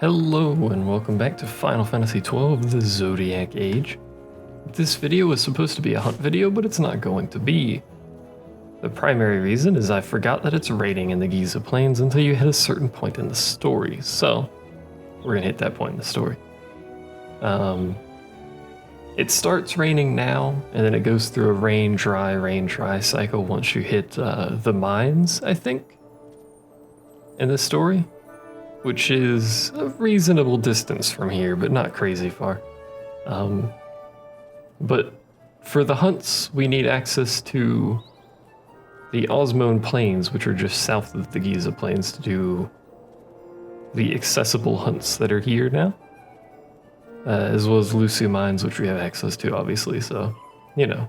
Hello and welcome back to Final Fantasy XII The Zodiac Age. This video is supposed to be a hunt video, but it's not going to be. The primary reason is I forgot that it's raining in the Giza Plains until you hit a certain point in the story, so we're gonna hit that point in the story. It starts raining now, and then it goes through a rain, dry cycle once you hit the mines, I think, in this story. Which is a reasonable distance from here, but not crazy far. But for the hunts, we need access to the Ozmone Plains, which are just south of the Giza Plains, to do the accessible hunts that are here now. As well as Lusu Mines, which we have access to, obviously, so, you know.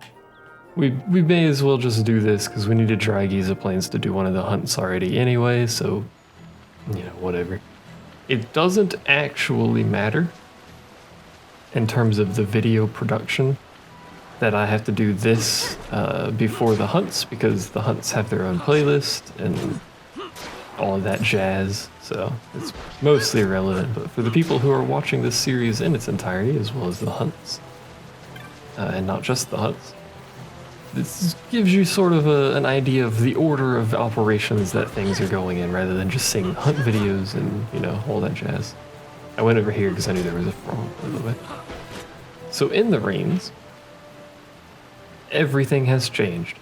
We may as well just do this, because we need to dry Giza Plains to do one of the hunts already anyway, so you know, whatever. It doesn't actually matter in terms of the video production that I have to do this before the hunts, because the hunts have their own playlist and all of that jazz, so it's mostly irrelevant. But for the people who are watching this series in its entirety, as well as the hunts, and not just the hunts, this gives you sort of an idea of the order of operations that things are going in, rather than just seeing hunt videos and, you know, all that jazz. I went over here because I knew there was a frog, by the way. So in the rains, everything has changed.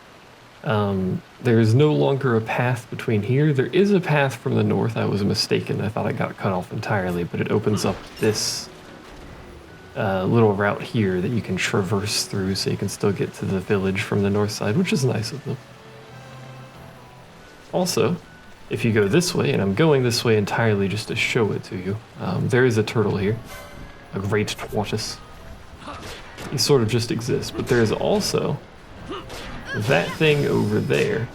There is no longer a path between here. There is a path from the north. I was mistaken. I thought it got cut off entirely, but it opens up this little route here that you can traverse through, so you can still get to the village from the north side, which is nice of them. Also, if you go this way, and I'm going this way entirely just to show it to you, there is a turtle here, a great tortoise. He sort of just exists, but there is also that thing over there,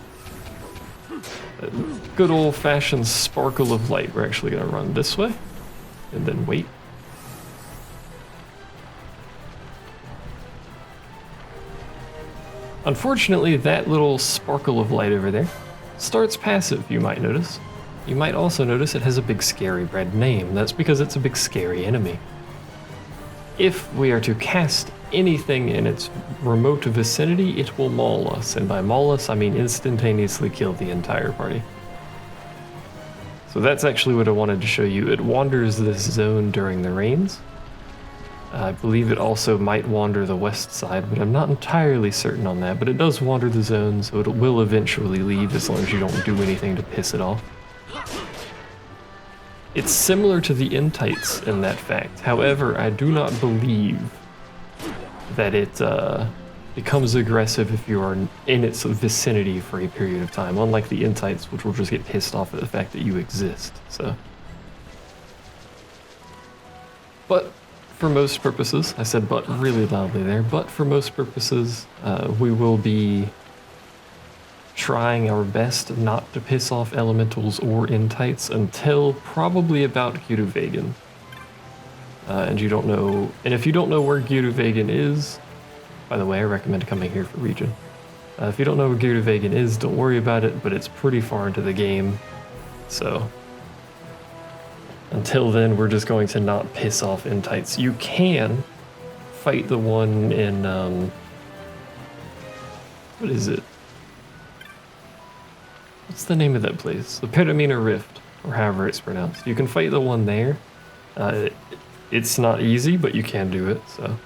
that good old-fashioned sparkle of light. We're actually going to run this way and then wait. Unfortunately, that little sparkle of light over there starts passive, you might notice. You might also notice it has a big scary red name. That's because it's a big scary enemy. If we are to cast anything in its remote vicinity, it will maul us. And by maul us, I mean instantaneously kill the entire party. So that's actually what I wanted to show you. It wanders this zone during the rains. I believe it also might wander the west side, but I'm not entirely certain on that. But it does wander the zone, so it will eventually leave as long as you don't do anything to piss it off. It's similar to the Entites in that fact. However, I do not believe that it becomes aggressive if you are in its vicinity for a period of time, unlike the Entites, which will just get pissed off at the fact that you exist. So, but for most purposes, I said but really loudly there, but for most purposes, we will be trying our best not to piss off elementals or entites until probably about Giruvegan. And you don't know, and if you don't know where Giruvegan is, by the way, I recommend coming here for region. If you don't know where Giruvegan is, don't worry about it, but it's pretty far into the game, so until then, we're just going to not piss off entites. You can fight the one in, what is it? What's the name of that place? The Petamina Rift, or however it's pronounced. You can fight the one there. It's not easy, but you can do it, so.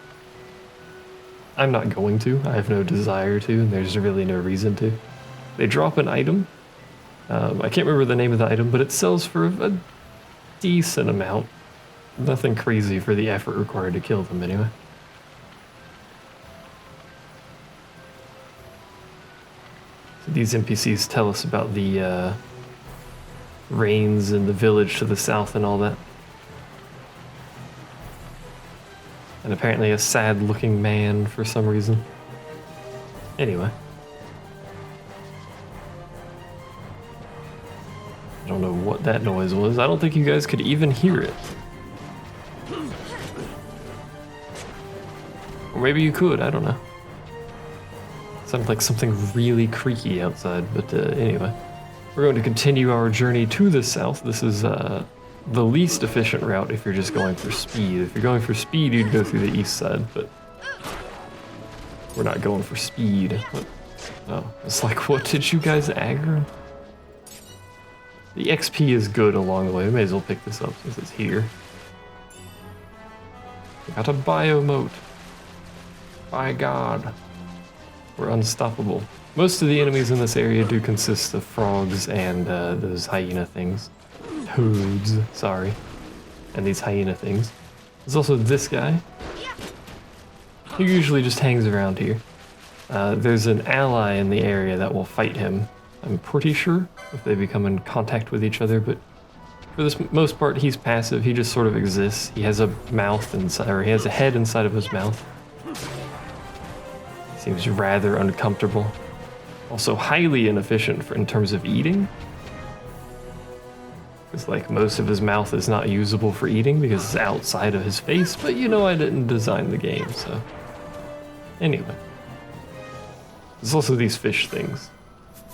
I'm not going to. I have no desire to, and there's really no reason to. They drop an item. I can't remember the name of the item, but it sells for a decent amount. Nothing crazy for the effort required to kill them anyway. So these NPCs tell us about the rains in the village to the south and all that. And apparently a sad looking man for some reason. Anyway. I don't know what that noise was. I don't think you guys could even hear it. Or maybe you could, I don't know. Sounded like something really creaky outside, but anyway. We're going to continue our journey to the south. This is the least efficient route if you're just going for speed. If you're going for speed, you'd go through the east side, but we're not going for speed. But, oh, it's like, what did you guys aggro? The XP is good along the way. We may as well pick this up since it's here. We got a biomote. By God. We're unstoppable. Most of the enemies in this area do consist of frogs and those hyena things. Toads, sorry. And these hyena things. There's also this guy. He usually just hangs around here. There's an ally in the area that will fight him. I'm pretty sure if they become in contact with each other, but for the most part, he's passive. He just sort of exists. He has a mouth inside, or he has a head inside of his mouth. Seems rather uncomfortable. Also highly inefficient in terms of eating. It's like most of his mouth is not usable for eating because it's outside of his face, but you know I didn't design the game, so. Anyway. There's also these fish things.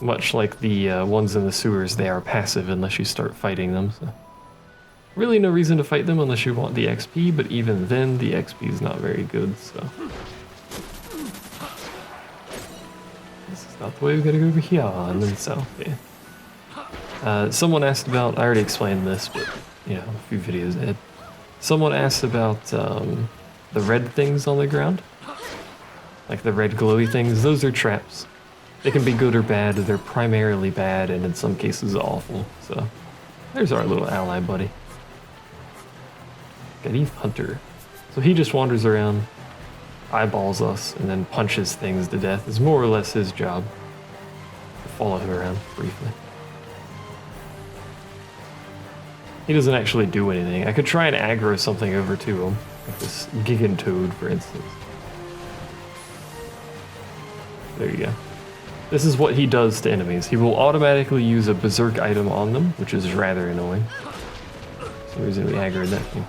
Much like the ones in the sewers, they are passive unless you start fighting them, so. Really no reason to fight them unless you want the XP, but even then the XP is not very good, so. Not the way we gotta go over here, and then south, yeah. Someone asked about, I already explained this, but, you know, a few videos ahead. Someone asked about the red things on the ground. Like the red glowy things, those are traps. They can be good or bad, they're primarily bad, and in some cases awful, so. There's our little ally buddy. Garif Hunter. So he just wanders around, eyeballs us, and then punches things to death. Is more or less his job. Follow him around briefly. He doesn't actually do anything. I could try and aggro something over to him, like this Gigantoad, for instance. There you go. This is what he does to enemies. He will automatically use a berserk item on them, which is rather annoying. That's the reason we aggroed that thing.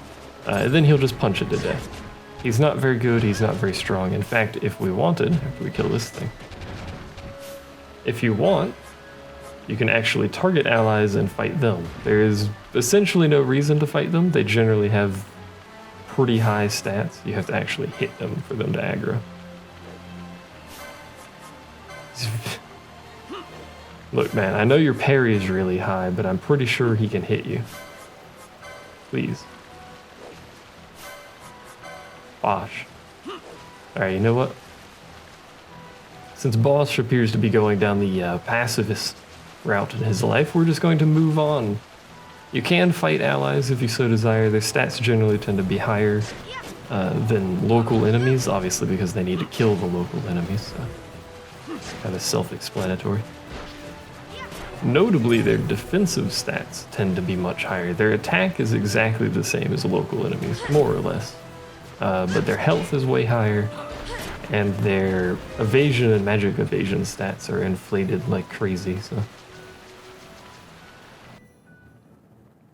And then he'll just punch it to death. He's not very good, he's not very strong. In fact, if we wanted, after we kill this thing, if you want, you can actually target allies and fight them. There is essentially no reason to fight them. They generally have pretty high stats. You have to actually hit them for them to aggro. Look, man, I know your parry is really high, but I'm pretty sure he can hit you. Please. Bosh. Alright, you know what? Since Bosch appears to be going down the pacifist route in his life, we're just going to move on. You can fight allies if you so desire. Their stats generally tend to be higher than local enemies, obviously because they need to kill the local enemies, so kind of self-explanatory. Notably, their defensive stats tend to be much higher. Their attack is exactly the same as local enemies, more or less. But their health is way higher, and their evasion and magic evasion stats are inflated like crazy, so.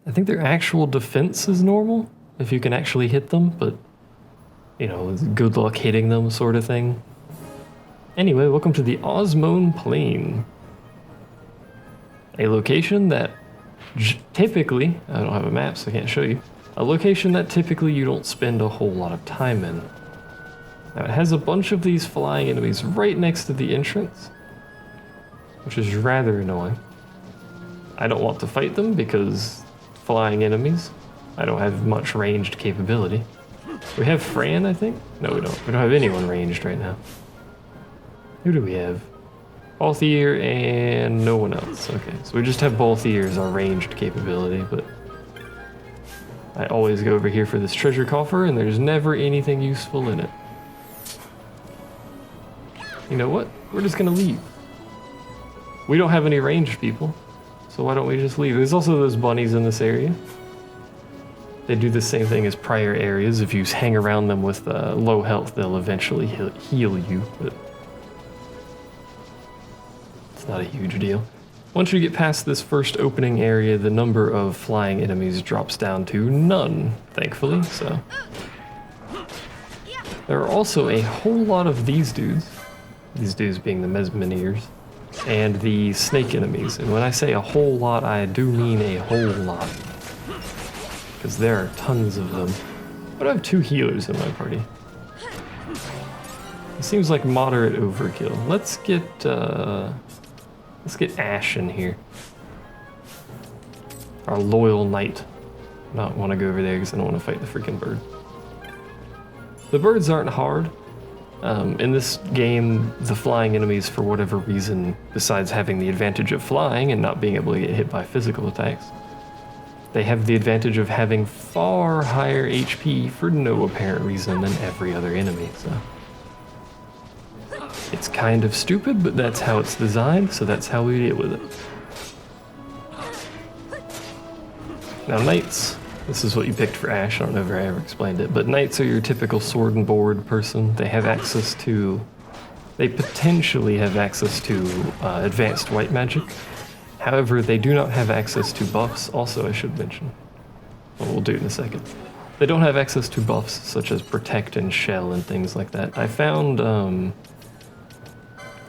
I think their actual defense is normal, if you can actually hit them, but, you know, good luck hitting them sort of thing. Anyway, welcome to the Ozmone Plain. A location that typically, I don't have a map so I can't show you, a location that typically you don't spend a whole lot of time in. Now it has a bunch of these flying enemies right next to the entrance, which is rather annoying. I don't want to fight them because flying enemies, I don't have much ranged capability. We have Fran, I think? No, we don't. We don't have anyone ranged right now. Who do we have? Balthier and no one else. Okay, so we just have Balthier as our ranged capability, but I always go over here for this treasure coffer and there's never anything useful in it. You know what? We're just gonna leave. We don't have any ranged people, so why don't we just leave? There's also those bunnies in this area. They do the same thing as prior areas. If you hang around them with low health, they'll eventually heal you, but it's not a huge deal. Once you get past this first opening area, the number of flying enemies drops down to none, thankfully, so. There are also a whole lot of these dudes being the Mesmeniers, and the snake enemies. And when I say a whole lot, I do mean a whole lot. because there are tons of them. But I have 2 healers in my party. It seems like moderate overkill. Let's get Ash in here. Our loyal knight. Not want to go over there because I don't want to fight the freaking bird. The birds aren't hard. In this game, the flying enemies, for whatever reason, besides having the advantage of flying and not being able to get hit by physical attacks, they have the advantage of having far higher HP for no apparent reason than every other enemy, so. It's kind of stupid, but that's how it's designed, so that's how we deal with it. Now knights, this is what you picked for Ash, I don't know if I ever explained it, but knights are your typical sword and board person. They potentially have access to advanced white magic. However, they do not have access to buffs, also I should mention. Well, we'll do it in a second. They don't have access to buffs such as protect and shell and things like that. I found,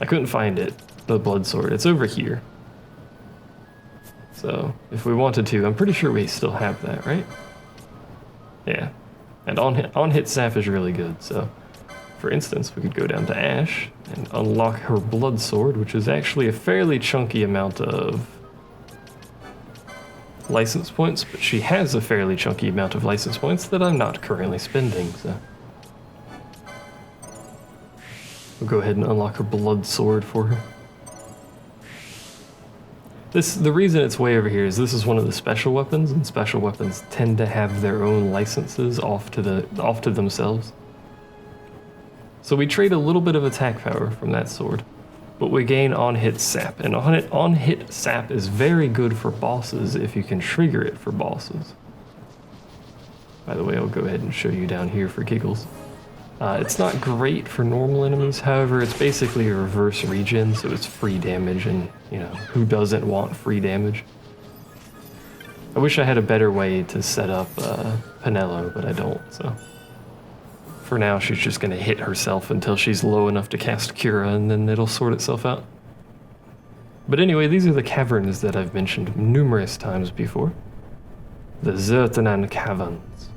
I couldn't find it, the blood sword. It's over here. So, if we wanted to, I'm pretty sure we still have that, right? Yeah. And on-hit sap is really good, so... For instance, we could go down to Ash and unlock her blood sword, which is actually a fairly chunky amount of license points, but she has a fairly chunky amount of license points that I'm not currently spending, so... We'll go ahead and unlock her blood sword for her. The reason it's way over here is this is one of the special weapons, and special weapons tend to have their own licenses off to themselves. So we trade a little bit of attack power from that sword, but we gain on-hit sap, and on-hit sap is very good for bosses if you can trigger it for bosses. By the way, I'll go ahead and show you down here for giggles. It's not great for normal enemies, however, it's basically a reverse regen, so it's free damage, and, you know, who doesn't want free damage? I wish I had a better way to set up Penelo, but I don't, so... For now, she's just going to hit herself until she's low enough to cast Cura, and then it'll sort itself out. But anyway, these are the caverns that I've mentioned numerous times before. The XII Caverns.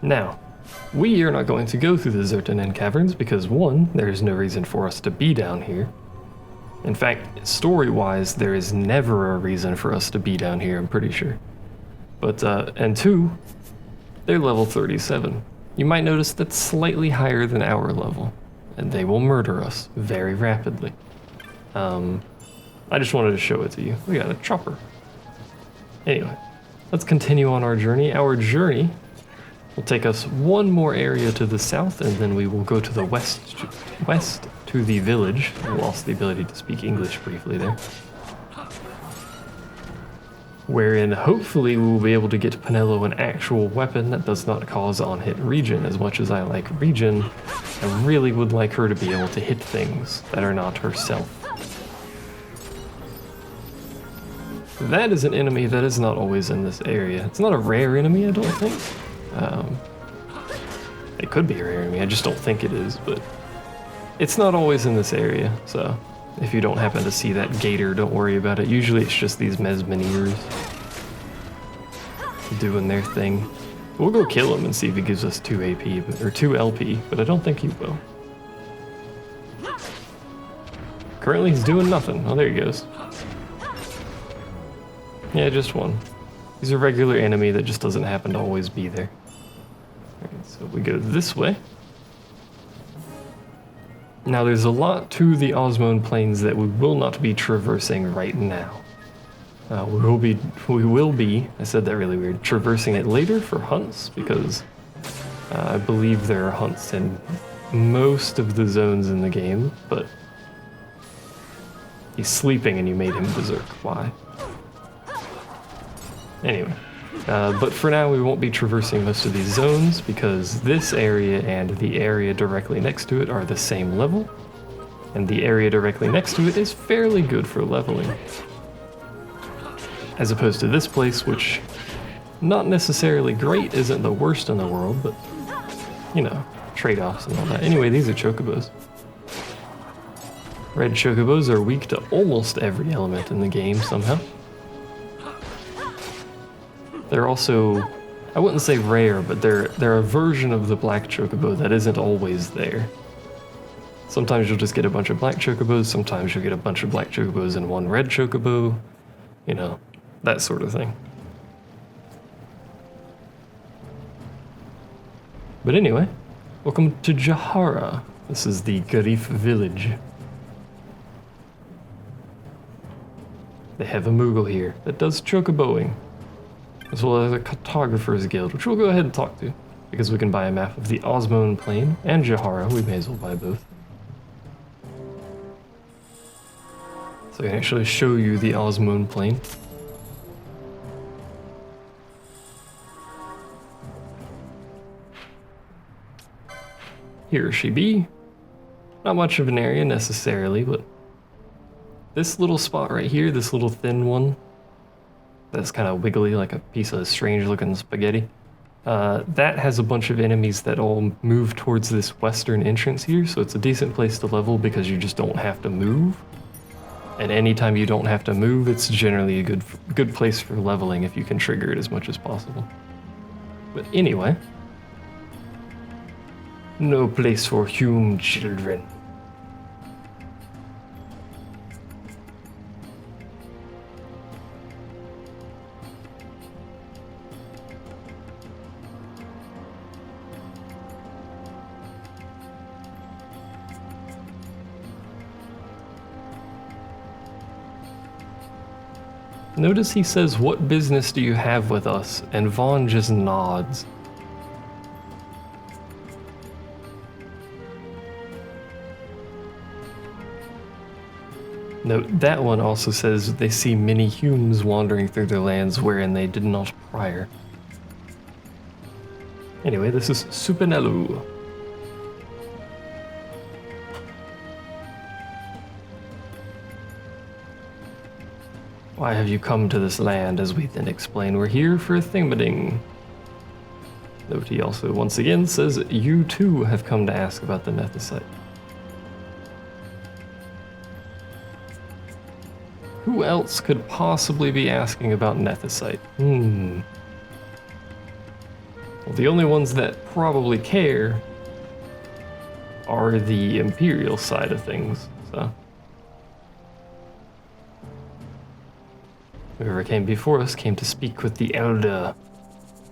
Now, we are not going to go through the XII Caverns because, one, there is no reason for us to be down here. In fact, story-wise, there is never a reason for us to be down here, I'm pretty sure. But, and 2, they're level 37. You might notice that's slightly higher than our level, and they will murder us very rapidly. I just wanted to show it to you. We got a chopper. Anyway, let's continue on our journey. Our journey will take us one more area to the south, and then we will go to the west to the village. I lost the ability to speak English briefly there. Wherein hopefully we will be able to get Penelo an actual weapon that does not cause on-hit regen. As much as I like regen, I really would like her to be able to hit things that are not herself. That is an enemy that is not always in this area. It's not a rare enemy, I don't think. It could be a rare enemy, I just don't think it is, but it's not always in this area, so... If you don't happen to see that gator, don't worry about it. Usually it's just these Mesmeniers doing their thing. We'll go kill him and see if he gives us 2 AP, or 2 LP, but I don't think he will. Currently he's doing nothing. Oh, there he goes. Yeah, just 1. He's a regular enemy that just doesn't happen to always be there. Alright, so we go this way. Now there's a lot to the Ozmone Plains that we will not be traversing right now. We will be, I said that really weird, traversing it later for hunts, because I believe there are hunts in most of the zones in the game, but he's sleeping and you made him berserk. Why? Anyway, but for now we won't be traversing most of these zones because this area and the area directly next to it are the same level, and the area directly next to it is fairly good for leveling. As opposed to this place, which, not necessarily great, isn't the worst in the world, but, you know, trade-offs and all that. Anyway, these are chocobos. Red chocobos are weak to almost every element in the game somehow. They're also, I wouldn't say rare, but they're a version of the black chocobo that isn't always there. Sometimes you'll just get a bunch of black chocobos, sometimes you'll get a bunch of black chocobos and one red chocobo, you know, that sort of thing. But anyway, welcome to Jahara. This is the Garif village. They have a Moogle here that does chocoboing, as well as a cartographer's guild, which we'll go ahead and talk to, because we can buy a map of the Ozmone Plain and Jahara. We may as well buy both. So I can actually show you the Ozmone Plain. Here she be. Not much of an area necessarily, but this little spot right here, this little thin one, that's kind of wiggly like a piece of strange looking spaghetti, that has a bunch of enemies that all move towards this western entrance here, so it's a decent place to level because you just don't have to move. And anytime you don't have to move, it's generally a good place for leveling if you can trigger it as much as possible. But anyway, no place for human children. Notice he says, "What business do you have with us?" And Vaughn just nods. Note, that one also says they see many humans wandering through their lands wherein they did not prior. Anyway, this is Supinelu. Why have you come to this land? As we then explain, we're here for a thingading. Note he also once again says, you too have come to ask about the Nethicite. Who else could possibly be asking about Nethicite? Well, the only ones that probably care are the Imperial side of things, so. Whoever came before us came to speak with the Elder.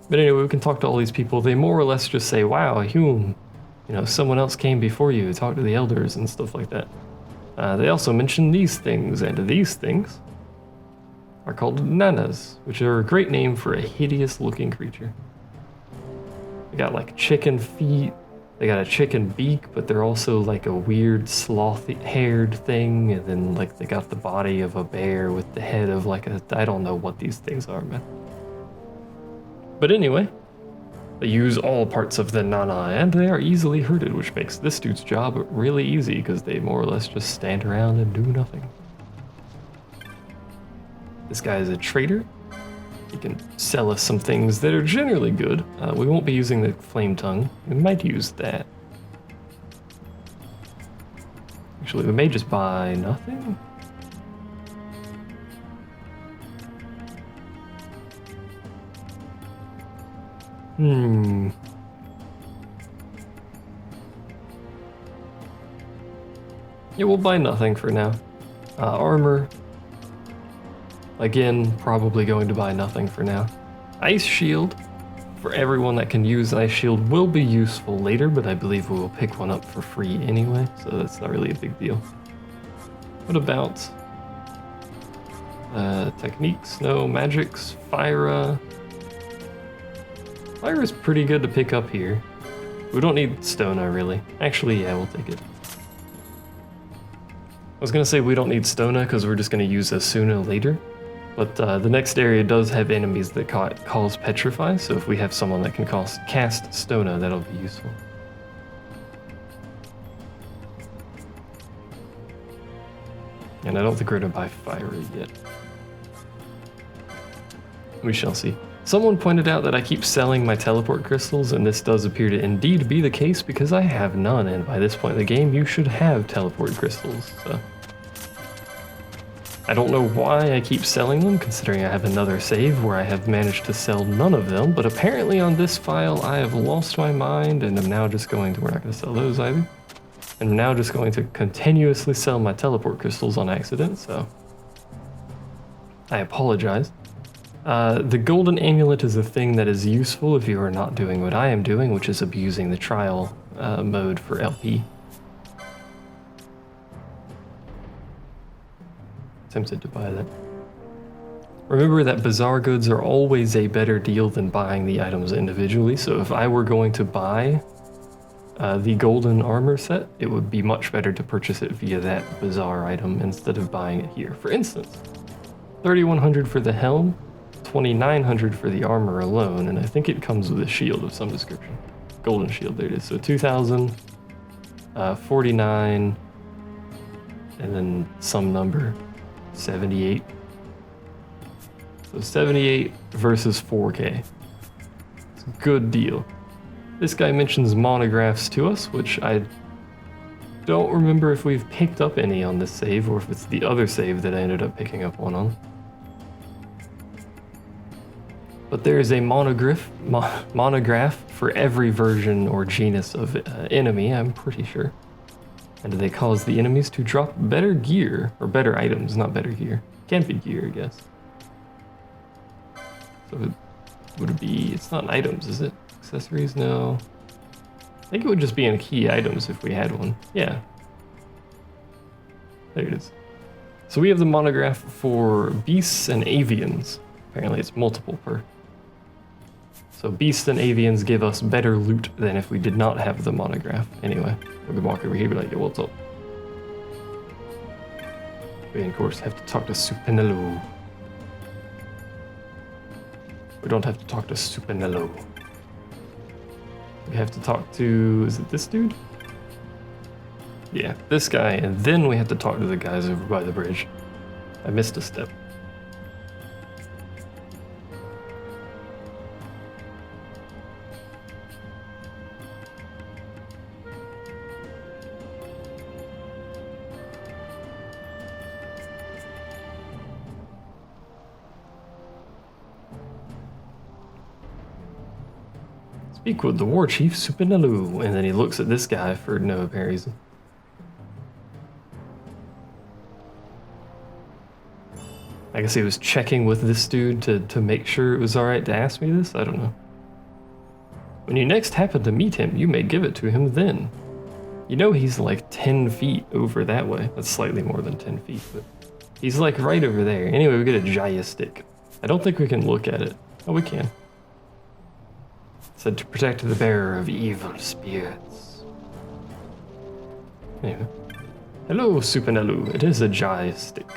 But anyway, we can talk to all these people. They more or less just say, wow, Hume, you know, someone else came before you, talk to the elders and stuff like that. They also mention these things, and these things are called nanas, which are a great name for a hideous looking creature. They got like chicken feet, they got a chicken beak, but they're also like a weird sloth-haired thing, and then like they got the body of a bear with the head of like a, I don't know what these things are, man. But anyway, they use all parts of the nana, and they are easily herded, which makes this dude's job really easy because they more or less just stand around and do nothing. This guy is a trader. He can sell us some things that are generally good. We won't be using the flame tongue. We might use that. Actually, we may just buy nothing. Yeah, we'll buy nothing for now. Armor. Again, probably going to buy nothing for now. Ice Shield. For everyone that can use Ice Shield will be useful later, but I believe we will pick one up for free anyway, so that's not really a big deal. What about techniques? No, magics, Fire. Fire is pretty good to pick up here. We don't need Stona, really. Actually, yeah, we'll take it. I was gonna say we don't need Stona because we're just gonna use Asuna later, but the next area does have enemies that cause Petrify, so if we have someone that can cast Stona, that'll be useful. And I don't think we're gonna buy Fire yet. We shall see. Someone pointed out that I keep selling my teleport crystals, and this does appear to indeed be the case because I have none, and by this point in the game, you should have teleport crystals, so I don't know why I keep selling them, considering I have another save where I have managed to sell none of them, but apparently on this file I have lost my mind and am now just going to, we're not going to sell those either. And I'm now just going to continuously sell my teleport crystals on accident, so I apologize. The golden amulet is a thing that is useful if you are not doing what I am doing, which is abusing the trial mode for LP. Tempted to buy that. Remember that bazaar goods are always a better deal than buying the items individually, so if I were going to buy the golden armor set, it would be much better to purchase it via that bazaar item instead of buying it here. For instance, 3,100 for the helm, 2,900 for the armor alone, and I think it comes with a shield of some description. Golden shield, there it is. So 2,000, 49, and then some number, 78. So 78 versus 4K. It's a good deal. This guy mentions monographs to us, which I don't remember if we've picked up any on this save or if it's the other save that I ended up picking up one on. But there is a monograph for every version or genus of enemy, I'm pretty sure. And they cause the enemies to drop better gear, or better items, not better gear. Can't be gear, I guess. So would it be, it's not items, is it? Accessories, no. I think it would just be in key items if we had one. Yeah. There it is. So we have the monograph for beasts and avians. Apparently it's multiple per. So beasts and avians give us better loot than if we did not have the monograph. Anyway, we could walk over here and be like, yeah, what's up? We, of course, have to talk to Supinello. We don't have to talk to Supinello. We have to talk to, is it this dude? Yeah, this guy, and then we have to talk to the guys over by the bridge. I missed a step. Speak with the war chief, Supinello, and then he looks at this guy for no apparent reason. I guess he was checking with this dude to make sure it was alright to ask me this? I don't know. When you next happen to meet him, you may give it to him then. You know he's like 10 feet over that way. That's slightly more than 10 feet, but he's like right over there. Anyway, we get a Jaya stick. I don't think we can look at it. Oh, we can. Said to protect the bearer of evil spirits. Anyway. Hello, Supinello. It is a Jaya stick.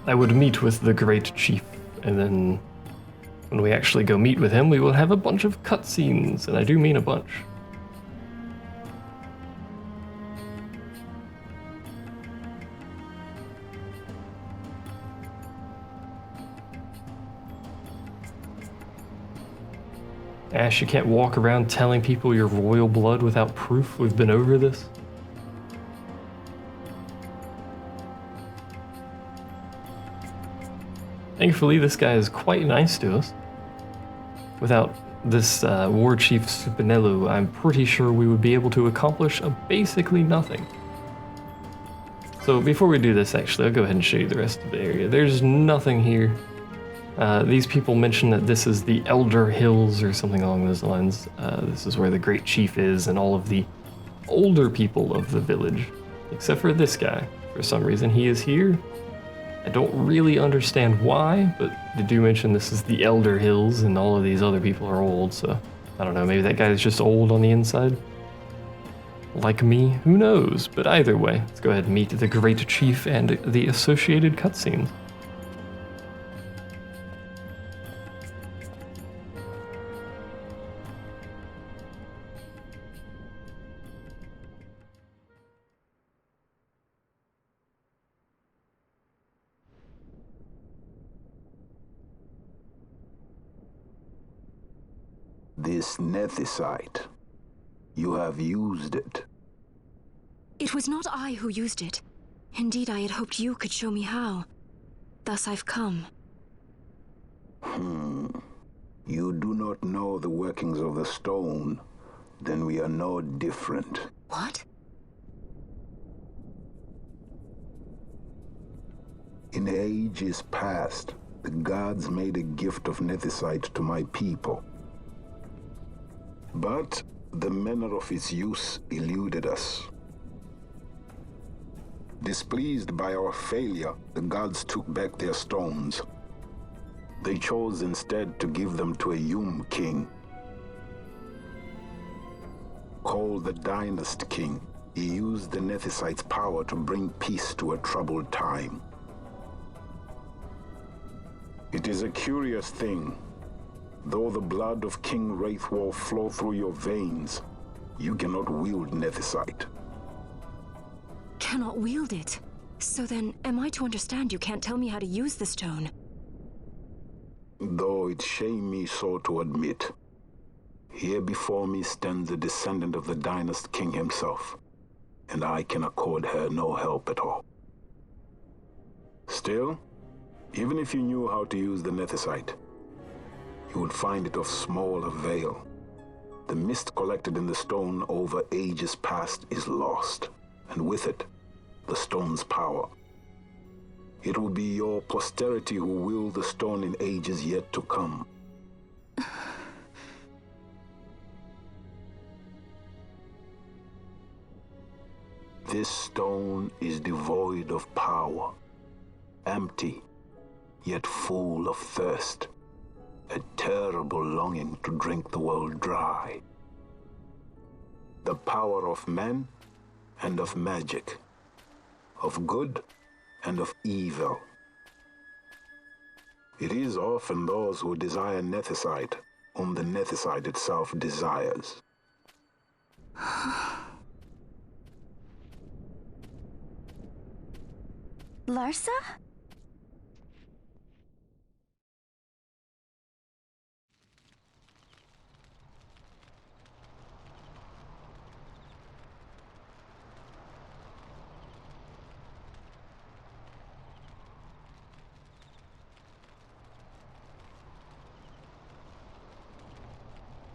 I would meet with the great chief, and then when we actually go meet with him, we will have a bunch of cutscenes, and I do mean a bunch. Ash, you can't walk around telling people you're royal blood without proof. We've been over this. Thankfully, this guy is quite nice to us. Without this war chief Supinello, I'm pretty sure we would be able to accomplish basically nothing. So before we do this, actually, I'll go ahead and show you the rest of the area. There's nothing here. These people mention that this is the Elder Hills or something along those lines. This is where the great chief is and all of the older people of the village, except for this guy. For some reason, he is here. I don't really understand why, but they do mention this is the Elder Hills and all of these other people are old, so I don't know, maybe that guy's just old on the inside. Like me, who knows? But either way, let's go ahead and meet the great chief and the associated cutscenes. This nethicite. You have used it. It was not I who used it. Indeed, I had hoped you could show me how. Thus I've come. You do not know the workings of the stone. Then we are no different. What? In ages past, the gods made a gift of nethicite to my people. But the manner of its use eluded us. Displeased by our failure, the gods took back their stones. They chose instead to give them to a Yum king. Called the Dynast King, he used the nethicite's power to bring peace to a troubled time. It is a curious thing. Though the blood of King Wraithwolf flow through your veins, you cannot wield nethicite. Cannot wield it? So then, am I to understand you can't tell me how to use the stone? Though it shame me so to admit, here before me stands a descendant of the Dynast King himself, and I can accord her no help at all. Still, even if you knew how to use the nethicite, you would find it of small avail. The mist collected in the stone over ages past is lost, and with it, the stone's power. It will be your posterity who wield the stone in ages yet to come. This stone is devoid of power, empty, yet full of thirst, a terrible longing to drink the world dry. The power of men and of magic, of good and of evil. It is often those who desire nethicite whom the nethicite itself desires. Larsa?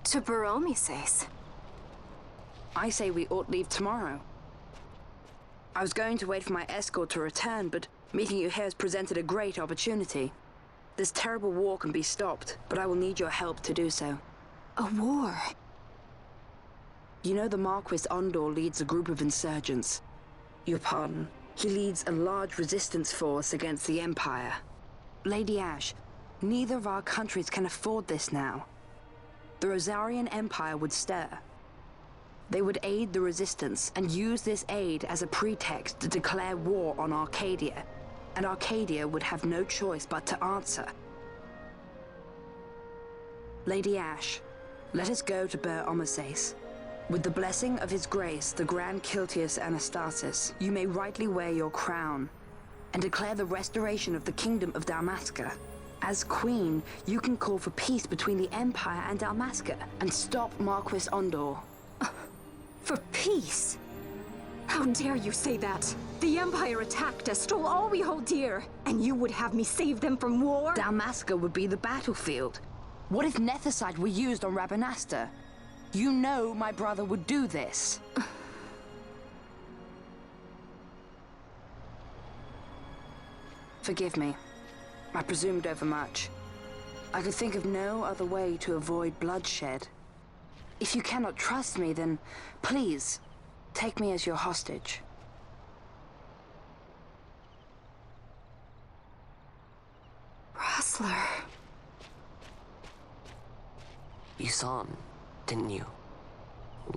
To Baromi says. I say we ought leave tomorrow. I was going to wait for my escort to return, but meeting you here has presented a great opportunity. This terrible war can be stopped, but I will need your help to do so. A war? You know the Marquis Ondor leads a group of insurgents. Your pardon. He leads a large resistance force against the Empire. Lady Ash, neither of our countries can afford this now. The Rosarian Empire would stir. They would aid the resistance and use this aid as a pretext to declare war on Arcadia, and Arcadia would have no choice but to answer. Lady Ash, let us go to Ber Omases. With the blessing of his grace, the Grand Kiltius Anastasis, you may rightly wear your crown and declare the restoration of the Kingdom of Dalmasca. As Queen, you can call for peace between the Empire and Dalmasca and stop Marquis Ondor. For peace? How dare you say that? The Empire attacked us, stole all we hold dear, and you would have me save them from war? Dalmasca would be the battlefield. What if nethicite were used on Rabanasta? You know my brother would do this. Forgive me. I presumed overmuch. I could think of no other way to avoid bloodshed. If you cannot trust me, then please, take me as your hostage. Rustler. You saw him, didn't you?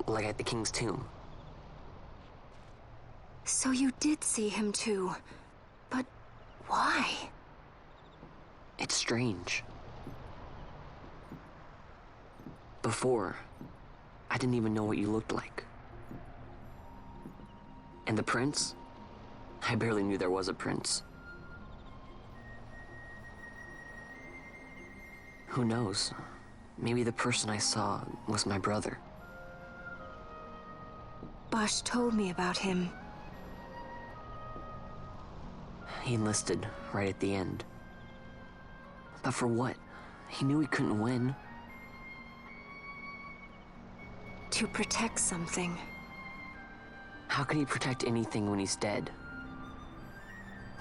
Like at the King's tomb. So you did see him too. But why? It's strange. Before, I didn't even know what you looked like. And the prince? I barely knew there was a prince. Who knows? maybe the person I saw was my brother. Bosch told me about him. He enlisted right at the end. But for what? He knew he couldn't win. To protect something. How can he protect anything when he's dead?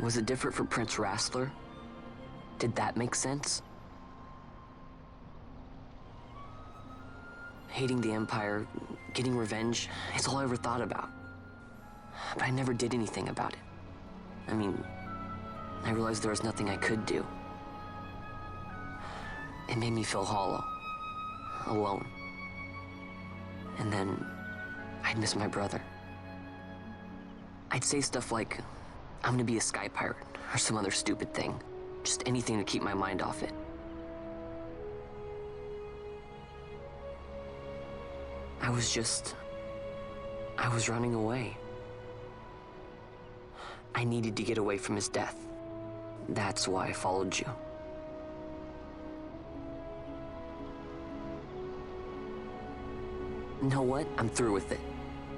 Was it different for Prince Rassler? Did that make sense? Hating the Empire, getting revenge, it's all I ever thought about. But I never did anything about it. I mean, I realized there was nothing I could do. It made me feel hollow, alone. And then, I'd miss my brother. I'd say stuff like, I'm gonna be a sky pirate, or some other stupid thing. Just anything to keep my mind off it. I was running away. I needed to get away from his death. That's why I followed you. You know what? I'm through with it.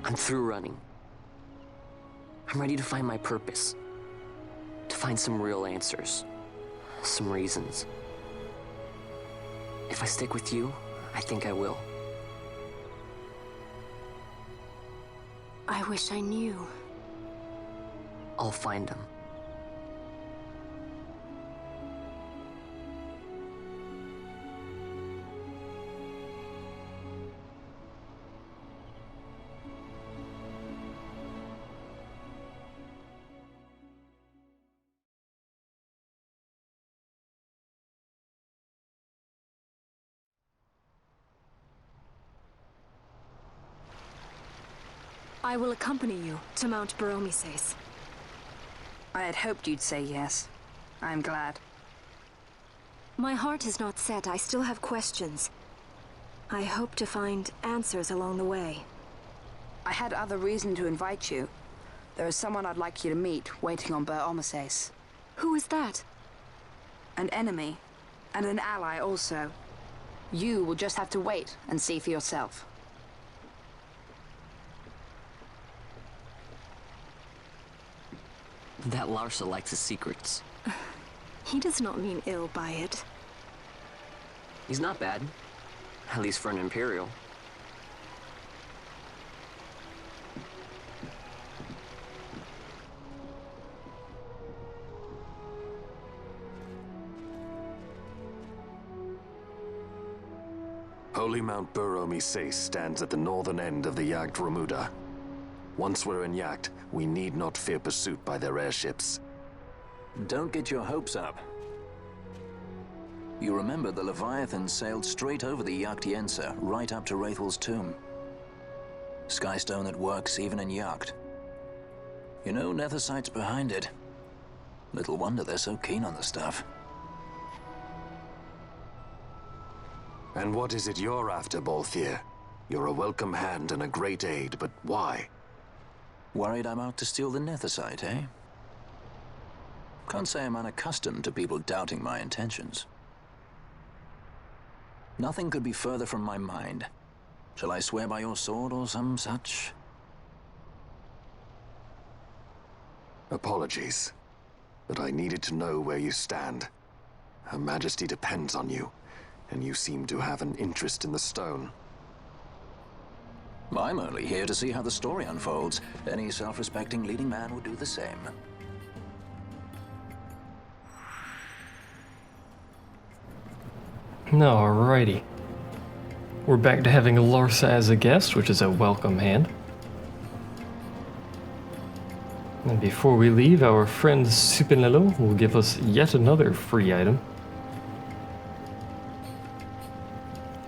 I'm through running. I'm ready to find my purpose. To find some real answers. Some reasons. If I stick with you, I think I will. I wish I knew. I'll find him. I will accompany you to Mount Baromises. I had hoped you'd say yes. I'm glad. My heart is not set. I still have questions. I hope to find answers along the way. I had other reason to invite you. There is someone I'd like you to meet, waiting on Baromises. Who is that? An enemy, and an ally also. You will just have to wait and see for yourself. That Larsa likes his secrets. He does not mean ill by it. He's not bad. At least for an Imperial. Holy Mount Baromises stands at the northern end of the Yacht Ramuda. Once we're in Yacht, we need not fear pursuit by their airships. Don't get your hopes up. You remember the Leviathan sailed straight over the Yacht right up to Wraithel's tomb. Skystone that works even in Yacht. You know, Nethersight's behind it. Little wonder they're so keen on the stuff. And what is it you're after, Balthier? You're a welcome hand and a great aid, but why? Worried I'm out to steal the Nethersight, eh? Can't say I'm unaccustomed to people doubting my intentions. Nothing could be further from my mind. Shall I swear by your sword or some such? Apologies, but I needed to know where you stand. Her Majesty depends on you, and you seem to have an interest in the stone. I'm only here to see how the story unfolds. Any self-respecting leading man would do the same. Alrighty. We're back to having Larsa as a guest, which is a welcome hand. And before we leave, our friend Supinello will give us yet another free item.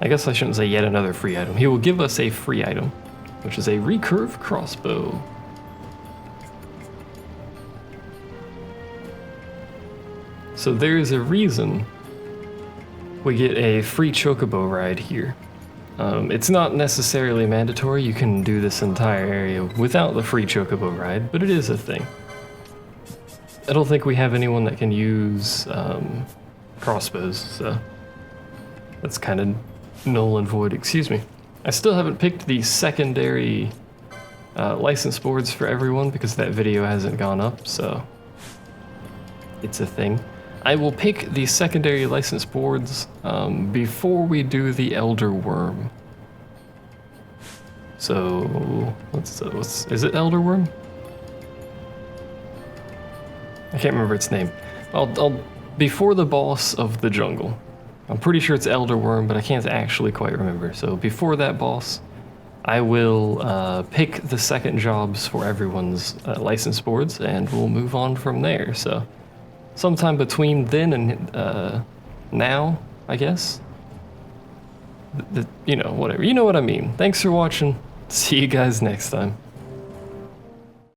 I guess I shouldn't say yet another free item. He will give us a free item, which is a recurve crossbow. So there is a reason we get a free chocobo ride here. It's not necessarily mandatory. You can do this entire area without the free chocobo ride, but it is a thing. I don't think we have anyone that can use crossbows, so that's kind of null and void, excuse me. I still haven't picked the secondary license boards for everyone because that video hasn't gone up, so it's a thing. I will pick the secondary license boards before we do the Elder Worm. So, is it Elder Worm? I can't remember its name. I'll before the boss of the jungle. I'm pretty sure it's Elder Worm, but I can't actually quite remember. So before that boss, I will pick the second jobs for everyone's license boards, and we'll move on from there. So sometime between then and now, I guess. You know, whatever. You know what I mean. Thanks for watching. See you guys next time.